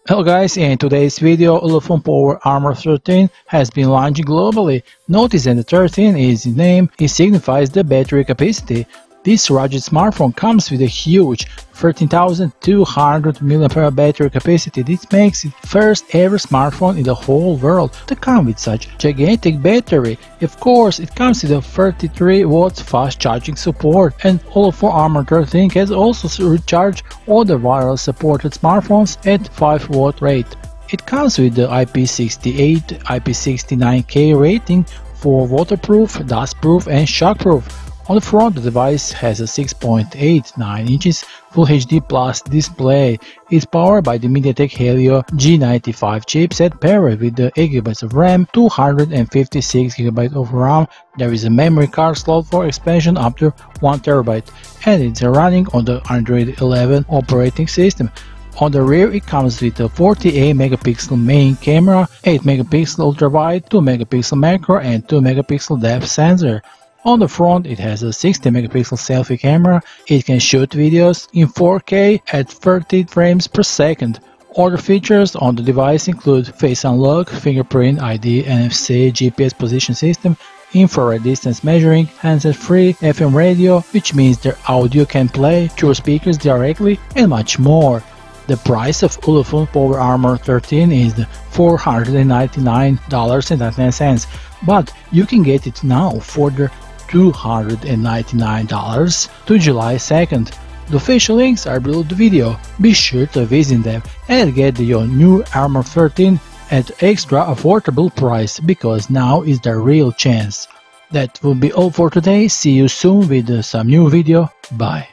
Hello guys, in today's video, Ulefone Power Armor 13 has been launched globally. Notice that the 13 is its name, it signifies the battery capacity. This rugged smartphone comes with a huge 13,200 mAh battery capacity. This makes it first ever smartphone in the whole world to come with such gigantic battery. Of course, it comes with a 33 watts fast charging support, and Ulefone Armor 13 can also recharge all the wireless supported smartphones at 5 watt rate. It comes with the IP68, IP69K rating for waterproof, dustproof and shockproof. On the front, the device has a 6.89 inches Full HD Plus display. It's powered by the MediaTek Helio G95 chipset paired with the 8GB of RAM, 256GB of RAM. There is a memory card slot for expansion up to 1TB, and it's running on the Android 11 operating system. On the rear, it comes with a 48 megapixel main camera, 8 megapixel ultra wide, 2 megapixel macro and 2 megapixel depth sensor. On the front, it has a 60 megapixel selfie camera. It can shoot videos in 4K at 30 frames per second. Other features on the device include face unlock, fingerprint ID, NFC, GPS position system, infrared distance measuring, handset-free FM radio, which means the audio can play through speakers directly, and much more. The price of Ulefone Power Armor 13 is $499.99, but you can get it now for the $299 to July 2nd. The official links are below the video. Be sure to visit them and get your new Armor 13 at extra affordable price, because now is the real chance. That will be all for today. See you soon with some new video. Bye.